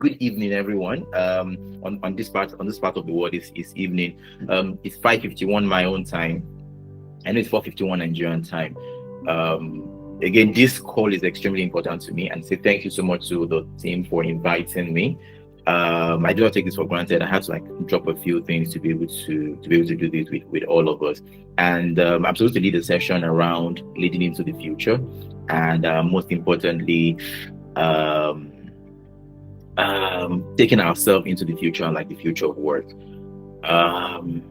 Good evening, everyone. On this part of the world is evening. It's 5:51 my own time. I know it's 4:51 Nigerian time. Again, this call is extremely important to me, and say thank you so much to the team for inviting me. I do not take this for granted. I had to drop a few things to be able to do this with all of us. And I'm supposed to lead a session around leading into the future, and most importantly, um, taking ourselves into the future and the future of work. Um,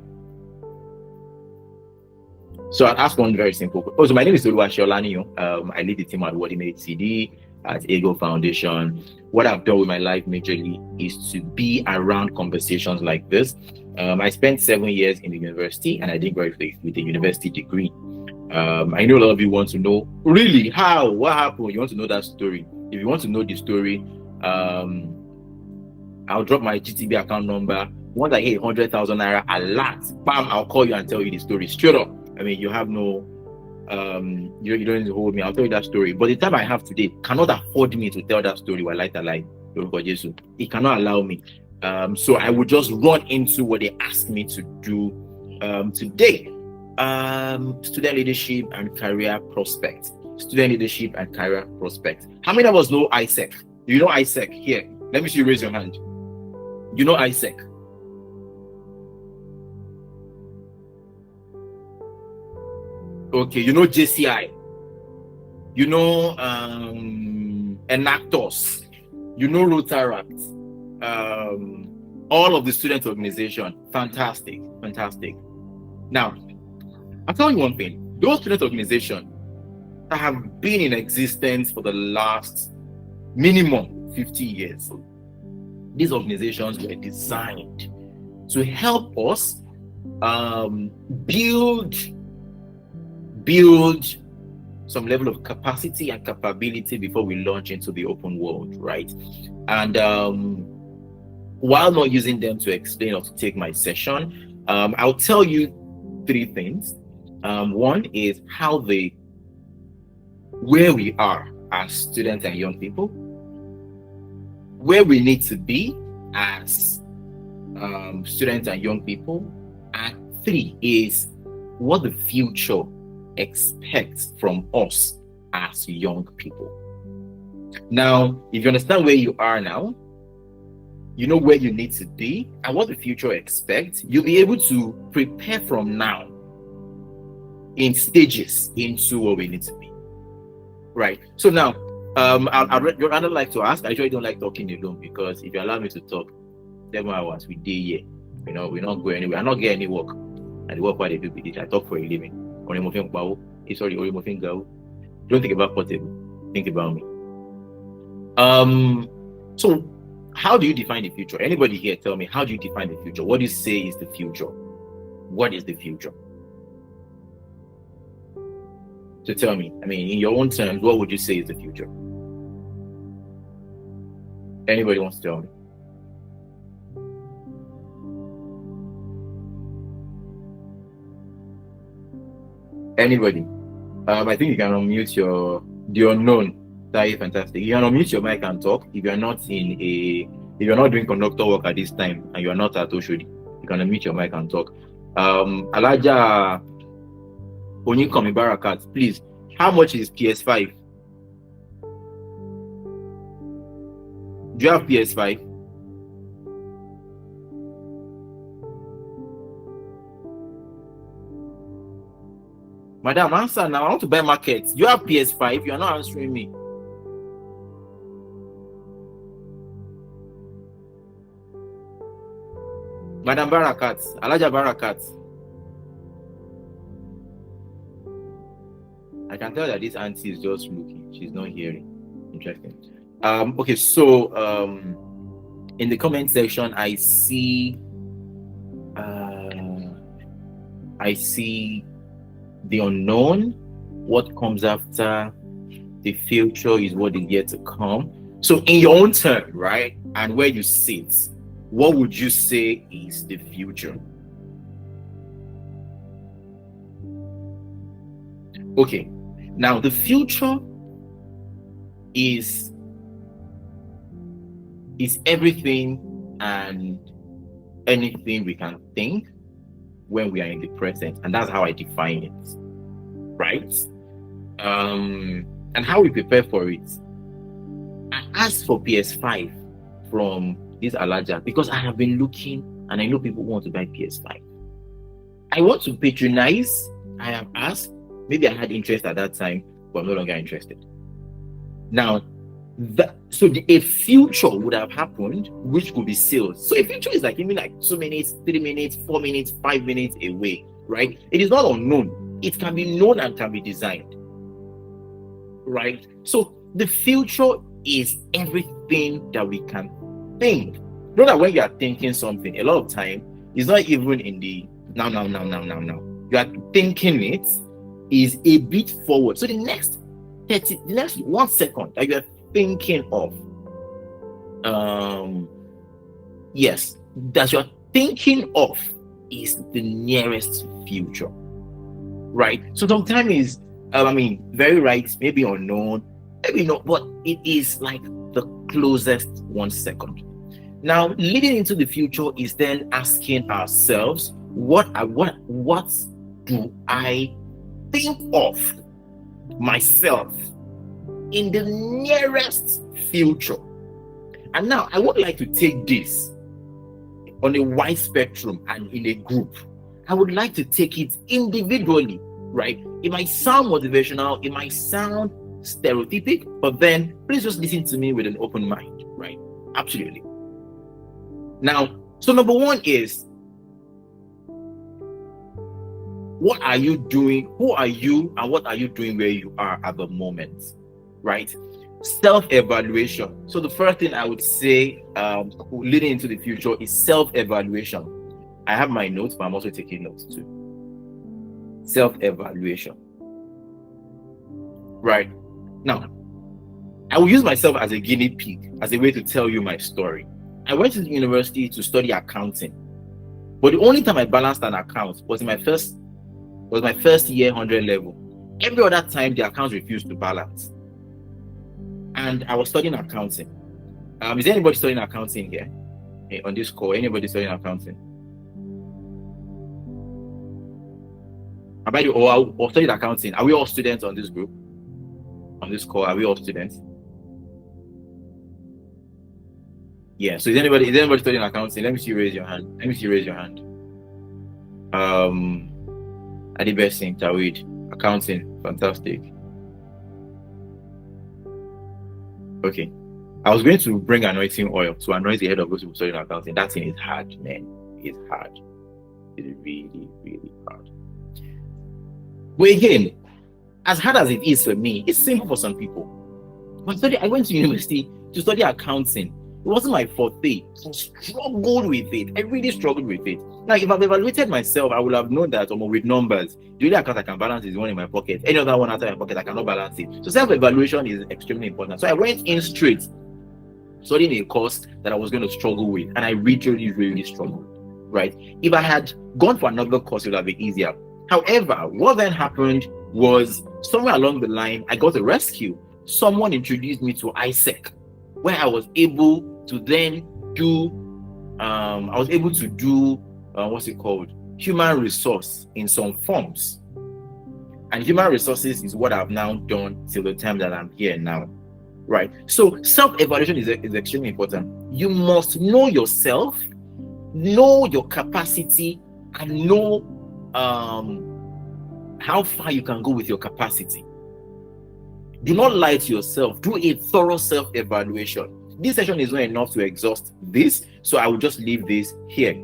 so I'll ask one very simple. Oh, so my name is Toluwase Olaniyan. I lead the team at What Made CD at Ego Foundation. What I've done with my life majorly is to be around conversations like this. I spent 7 years in the university, and I did graduate with a university degree. I know a lot of you want to know really what happened. You want to know that story. If you want to know the story, I'll drop my GTB account number. Once I hit 100,000 naira alert, bam, I'll call you and tell you the story straight up. I mean, you have no, you don't need to hold me. I'll tell you that story. But the time I have today cannot afford me to tell that story. It cannot allow me. So I would just run into what they asked me to do today. Student leadership and career prospects. Student leadership and career prospects. How many of us know AIESEC? Do you know AIESEC? Here, let me see you raise your hand. You know AIESEC? Okay, you know JCI. You know ENACTUS. You know ROTARACT. All of the student organization. Fantastic. Now, I'll tell you one thing. Those student organizations that have been in existence for the last minimum 50 years, these organizations were designed to help us build some level of capacity and capability before we launch into the open world, right? And while not using them to explain or to take my session, I'll tell you three things. One is where we are as students and young people, where we need to be as students and young people, and three is what the future expects from us as young people. Now, if you understand where you are now, you know where you need to be and what the future expects, you'll be able to prepare from now in stages into what we need to be. Right. So now, I'd rather like to ask. I usually don't like talking alone, because if you allow me to talk 7 hours, we day here. We not go anywhere. I not get any work. And the work what they do with it, I talk for a living. Don't think about Portable. Think about me. So how do you define the future? Anybody here tell me, how do you define the future? What do you say is the future? What is the future? So tell me, I mean, in your own terms, what would you say is the future? Anybody wants to tell me? Anybody? I think you can unmute the unknown. That is fantastic. You can unmute your mic and talk. If you're not doing conductor work at this time and you're not at Oshodi, you can unmute your mic and talk. Alaja Onikomi Barakat, please. How much is PS5? Do you have PS5? Madam, answer now. I want to buy markets. You have PS5. You are not answering me. Madam Barakat, Alaja Barakat. I can tell that this auntie is just looking. She's not hearing. Interesting. Okay, so in the comment section, I see the unknown. What comes after the future is what is yet to come. So in your own term, right, and where you sit, what would you say is the future? Okay, now the future is is everything and anything we can think when we are in the present, and that's how I define it, right? And how we prepare for it. I asked for PS5 from this Alaja because I have been looking and I know people want to buy PS5. I want to patronize. I have asked. Maybe I had interest at that time, but I'm no longer interested. Now, a future would have happened, which could be sales. So a future is like even like 2 minutes, 3 minutes, 4 minutes, 5 minutes away, right? It is not unknown. It can be known and can be designed, right? So the future is everything that we can think. Know that when you are thinking something, a lot of time it's not even in the now. You are thinking it is a bit forward. So the next 1 second that you are thinking of, yes, that you are thinking of is the nearest future, right? So sometimes is very right, maybe unknown, maybe not, but it is like the closest 1 second. Now, leading into the future is then asking ourselves, what do I think of myself in the nearest future? And now I would like to take this on a wide spectrum and in a group. I would like to take it individually, right? It might sound motivational, it might sound stereotypic, but then please just listen to me with an open mind, right? Absolutely. Now, so number one is, what are you doing? Who are you and what are you doing where you are at the moment, right? Self-evaluation. So the first thing I would say leading into the future is self-evaluation. I have my notes, but I'm also taking notes too. Self-evaluation. Right. Now, I will use myself as a guinea pig, as a way to tell you my story. I went to the university to study accounting, but the only time I balanced an account was my first year 100 level. Every other time, the accounts refused to balance. And I was studying accounting. Is there anybody studying accounting here? On this call, anybody studying accounting? Or studying accounting? Are we all students on this group? On this call, are we all students? Yeah. So is anybody studying accounting? Let me see you raise your hand. Adibes Singh, Tawid, accounting, fantastic. Okay. I was going to bring anointing oil to anoint the head of those people studying accounting. That thing is hard, man. It's hard. It's really, really hard. But again, as hard as it is for me, it's simple for some people. I went to university to study accounting. It wasn't my forte. I struggled with it. I really struggled with it. Now, if I've evaluated myself, I would have known that with numbers, the only account I can balance is the one in my pocket. Any other one outside my pocket, I cannot balance it. So self-evaluation is extremely important. So I went in straight, studying a course that I was going to struggle with, and I really, really struggled, right? If I had gone for another course, it would have been easier. However, what then happened was somewhere along the line, I got a rescue. Someone introduced me to AIESEC, where I was able to then do, human resource in some forms. And human resources is what I've now done till the time that I'm here now, right? So self-evaluation is extremely important. You must know yourself, know your capacity, and know how far you can go with your capacity. Do not lie to yourself. Do a thorough self-evaluation. This session is not enough to exhaust this, so I will just leave this here.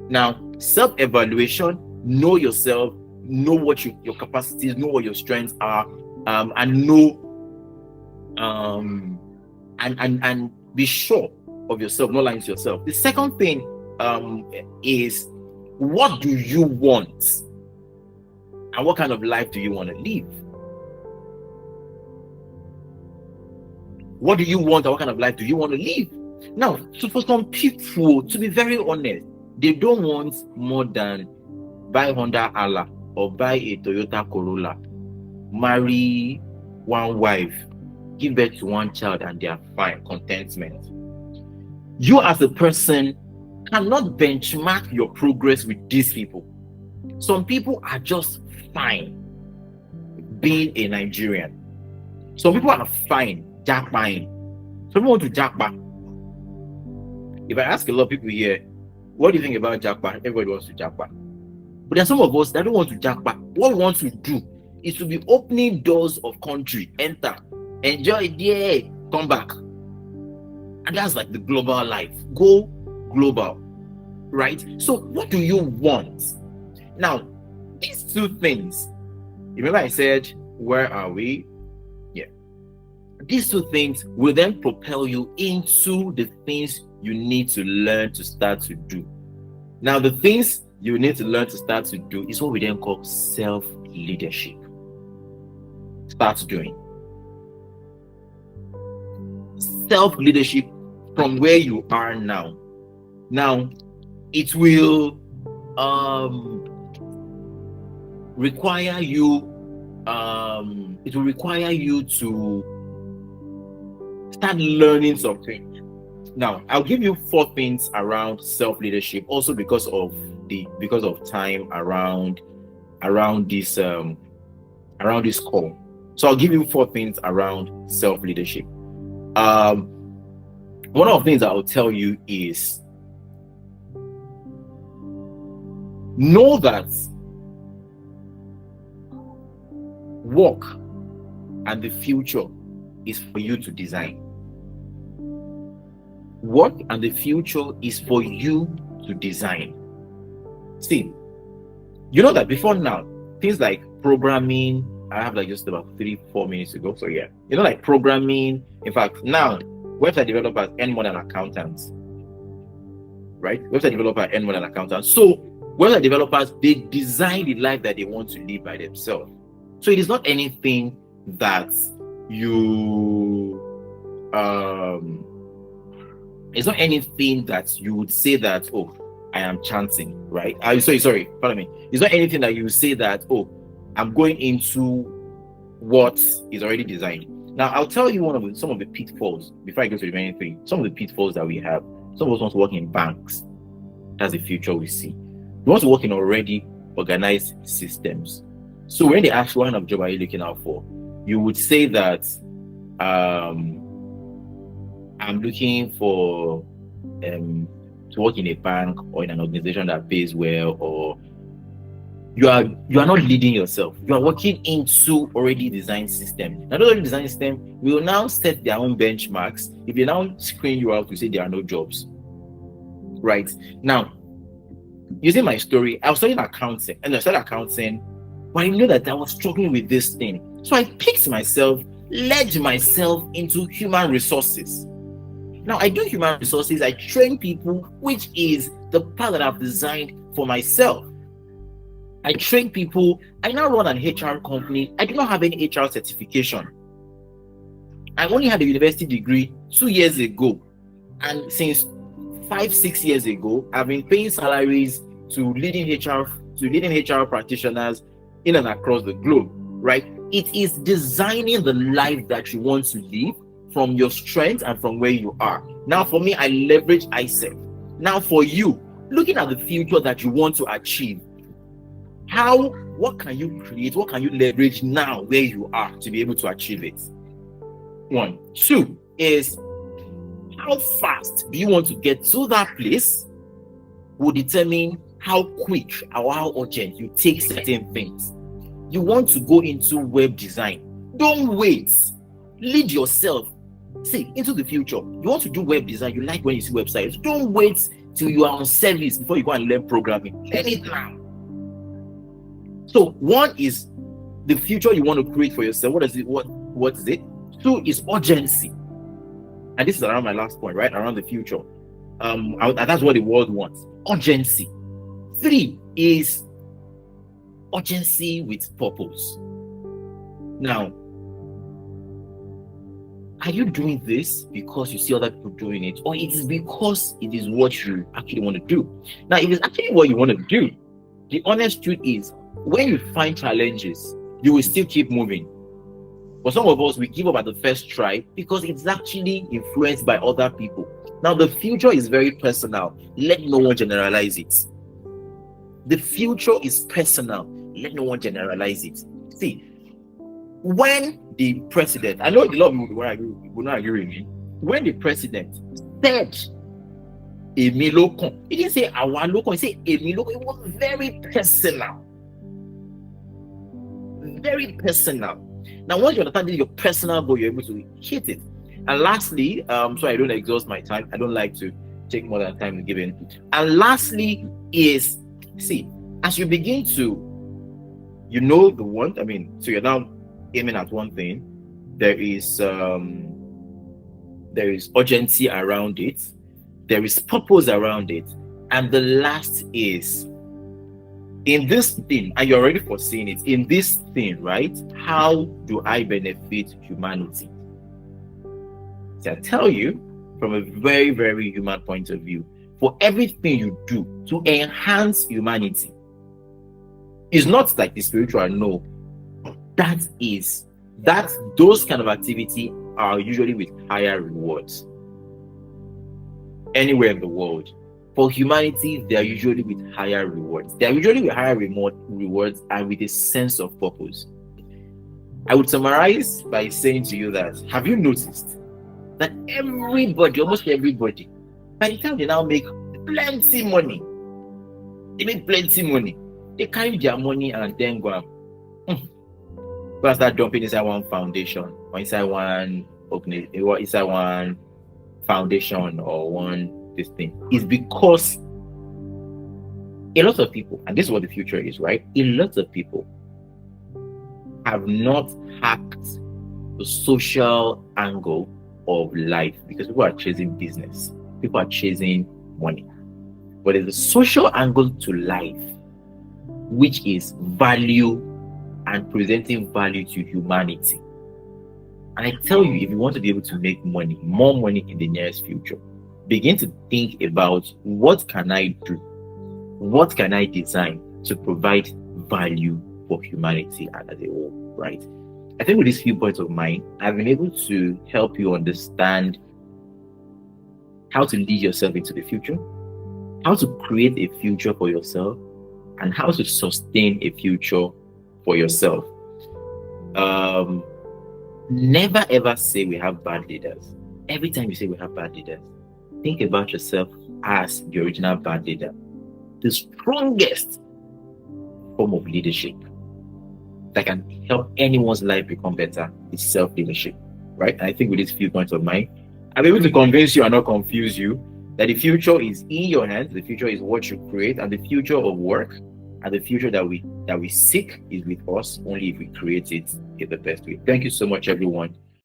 Now, self-evaluation, know yourself, know what your capacities, know what your strengths are, and know and be sure of yourself, not lying to yourself. The second thing is, what do you want? And what kind of life do you want to live? What do you want and what kind of life do you want to live? Now, so for some people, to be very honest, they don't want more than buy Honda Ala or buy a Toyota Corolla, marry one wife, give birth to one child, and they are fine, contentment. You as a person cannot benchmark your progress with these people. Some people are just fine being a Nigerian. Some people are fine jackpotting. Some people want to jackpot. If I ask a lot of people here, what do you think about jackpot? Everybody wants to jackpot. But there are some of us that don't want to jackpot. What we want to do is to be opening doors of country, enter, enjoy there, come back. And that's like the global life. Go global, right? So what do you want? Now, these two things, remember I said, where are we? Yeah. These two things will then propel you into the things you need to learn to start to do. Now, the things you need to learn to start to do is what we then call self-leadership. Start doing. Self-leadership from where you are now. Now, it will require you to start learning something. Now, I'll give you 4 things around self-leadership, also because of time around this call. So I'll give you 4 things around self-leadership. One of the things I'll tell you is know that work and the future is for you to design. Work and the future is for you to design. See, you know that before now, things like programming, I have like just about 3-4 minutes ago. So yeah, you know, like programming. In fact, now website developers earn more than accountants, right? Website developers earn more than accountants. So website developers, they design the life that they want to live by themselves. So it is not anything that you it's not anything that you would say that, oh, I am chanting, right? Sorry, pardon me. It's not anything that you would say that, oh, I'm going into what is already designed. Now, I'll tell you some of the pitfalls before I go to the remaining 3. Some of the pitfalls that we have. Some of us want to work in banks. That's the future we see. We want to work in already organized systems. So when they ask what kind of job are you looking out for, you would say that I'm looking for to work in a bank or in an organization that pays well, or you are not leading yourself. You are working into already designed systems. Now, those already designed systems will now set their own benchmarks. If they now screen you out to say there are no jobs, right? Now, using my story, I was studying accounting, and I started accounting, but I knew that I was struggling with this thing. So I picked myself, led myself into human resources. Now, I do human resources, I train people, which is the part that I've designed for myself. I train people. I now run an HR company. I do not have any HR certification. I only had a university degree 2 years ago. And since 5-6 years ago, I've been paying salaries to leading HR practitioners in and across the globe, right? It is designing the life that you want to live from your strengths and from where you are. Now, for me, I leverage AIESEC. Now, for you, looking at the future that you want to achieve, what can you create? What can you leverage now where you are to be able to achieve it? 1. 2 is how fast do you want to get to that place will determine how quick or how urgent you take certain things. You want to go into web design. Don't wait. Lead yourself. See, into the future. You want to do web design. You like when you see websites. Don't wait till you are on service before you go and learn programming. Learn it now. So 1 is the future you want to create for yourself. What is it? 2 is urgency. And this is around my last point, right? Around the future. That's what the world wants. Urgency. 3 is urgency with purpose. Now, are you doing this because you see other people doing it, or it is because it is what you actually want to do? Now, if it's actually what you want to do, the honest truth is, when you find challenges, you will still keep moving. But some of us, we give up at the first try because it's actually influenced by other people. Now, the future is very personal. Let no one generalize it. The future is personal. Let no one generalize it. See, when the president, I know a lot of people will not agree with me. When the president said Emi Lokon, he didn't say Awa Lokon, he said Emi Lokon. It was very personal. Very personal. Now, once you understand your personal goal, you're able to hit it. And lastly, so I don't exhaust my time. I don't like to take more than time to give in. And lastly is, see, as you begin to, you know the one, I mean, so you're now aiming at one thing. There is urgency around it. There is purpose around it. And the last is, in this thing, and you're already foreseeing it, in this thing, right? How do I benefit humanity? So I tell you, from a very, very human point of view, for everything you do to enhance humanity, it's not like the spiritual, no. Those kind of activity are usually with higher rewards. Anywhere in the world. For humanity, they are usually with higher rewards. They are usually with higher rewards and with a sense of purpose. I would summarize by saying to you that, have you noticed that everybody, almost everybody, by the time they now make plenty money, they carry their money and then go and start dumping inside one foundation or inside one foundation or one this thing. Is because a lot of people, and this is what the future is, right? A lot of people have not hacked the social angle of life because people are chasing business, people are chasing money. But there's a social angle to life, which is value and presenting value to humanity. And I tell you, if you want to be able to make money, more money in the nearest future, begin to think about what can I do? What can I design to provide value for humanity as a whole, right? I think with these few points of mine, I've been able to help you understand how to lead yourself into the future, how to create a future for yourself, and how to sustain a future for yourself. Never ever say we have bad leaders. Every time you say we have bad leaders, think about yourself as the original bad leader. The strongest form of leadership that can help anyone's life become better is self-leadership, right? And I think with these few points of mine, I'm able to convince you and not confuse you that the future is in your hands. The future is what you create, and the future of work and the future that we seek is with us only if we create it in the best way. Thank you so much, everyone.